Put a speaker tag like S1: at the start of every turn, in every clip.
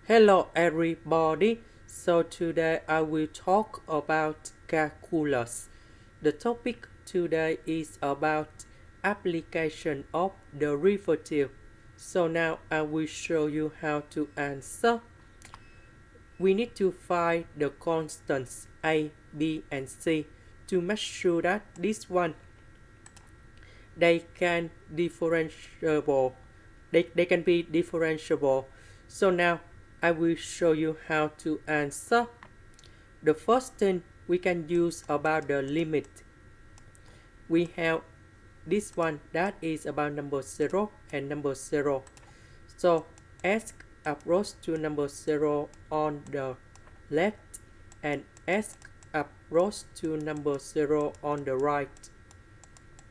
S1: Hello everybody. So today I will talk about calculus. The topic today is about application of derivative. So now I will show you how to answer. We need to find the constants a, b and c to make sure that this one they can differentiable. They can be differentiable. So now I will show you how to answer. The first thing we can use about the limit. We have this one that is about number 0 and number 0. So s approach to number 0 on the left and s approach to number 0 on the right.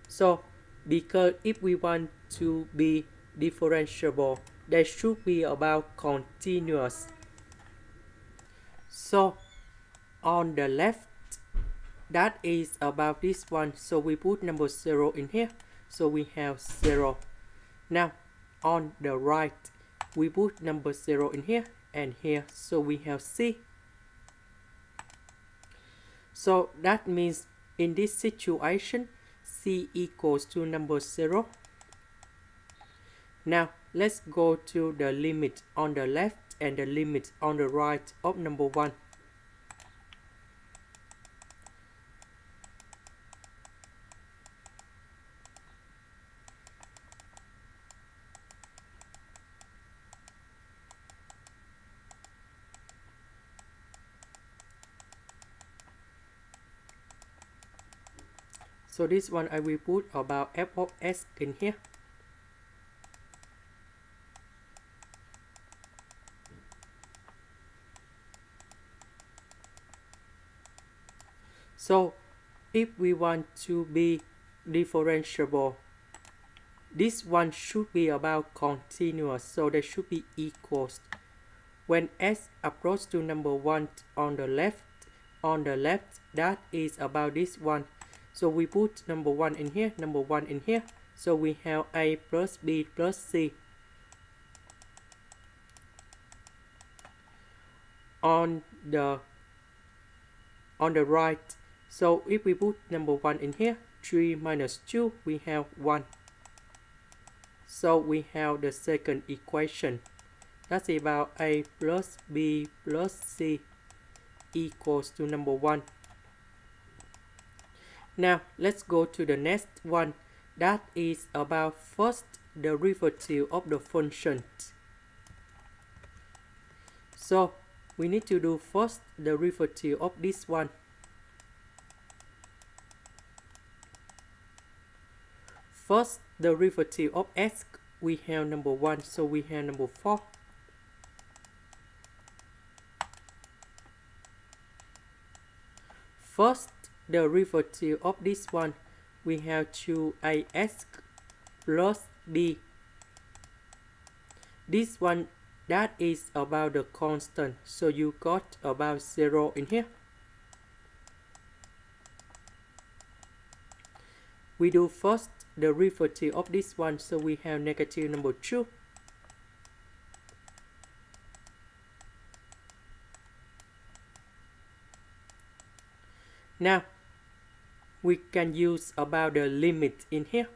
S1: So because if we want to be differentiable, they should be about continuous. So on the left, that is about this one, so we put number 0 in here, so we have 0. Now on the right, we put number 0 in here and here, so we have c. So that means in this situation, c equals to number 0. Now let's go to the limit on the left and the limit on the right of number 1. So this one I will put about f of s in here. So if we want to be differentiable, this one should be about continuous, so they should be equals. When s approach to number 1 on the left, that is about this one. So we put number 1 in here, number 1 in here. So we have a plus b plus c. On the right, so if we put number 1 in here, 3 minus 2, we have 1. So we have the second equation. That's about a plus b plus c equals to number 1. Now let's go to the next one. That is about first derivative of the function. So we need to do first derivative of this one. First derivative of s, we have number 1, so we have number 4. First derivative of this one, we have 2as plus b. This one, that is about the constant, so you got about 0 in here. We do first derivative of this one, so we have negative number 2. Now we can use about the limit in here.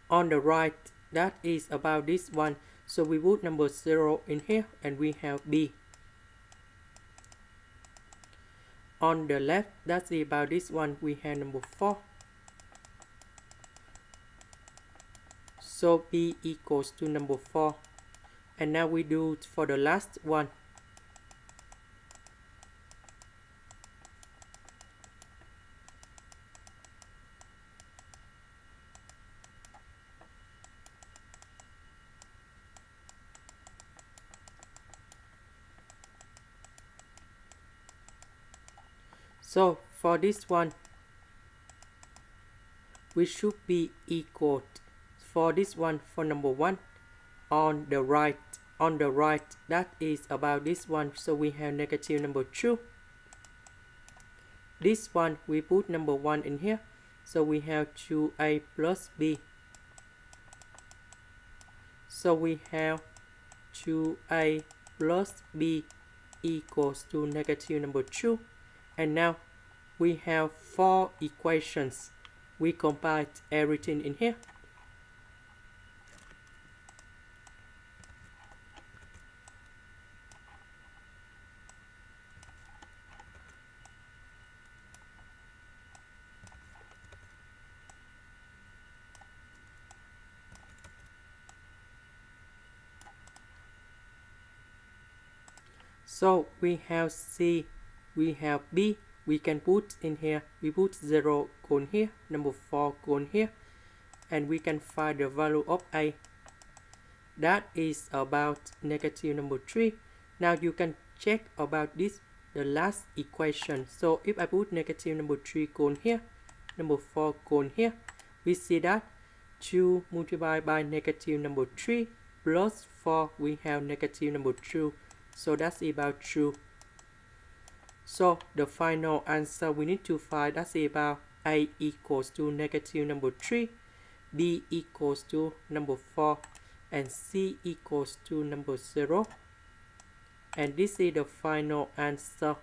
S1: On the right, that is about this one, so we put number 0 in here and we have b. On the left, that's about this one, we have number 4. So b equals to number 4. And now we do for the last one. So for this one, we should be equal. For this one, for number 1, on the right, on the right, that is about this one, so we have negative number 2. This one we put number 1 in here, so we have 2a plus b. So we have 2a plus b equals to negative number 2. And now we have 4 equations. We combine everything in here. So we have C, we have B, we can put in here, we put 0 gone here, number 4 gone here, and we can find the value of A. That is about negative number 3. Now you can check about this, the last equation. So if I put negative number 3 gone here, number 4 gone here, we see that 2 multiplied by negative number 3 plus 4, we have negative number 2. So that's about 2. So the final answer we need to find, that's about A equals to negative number 3, B equals to number 4, and C equals to number 0. And this is the final answer.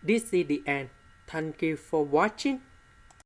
S1: This is the end. Thank you for watching.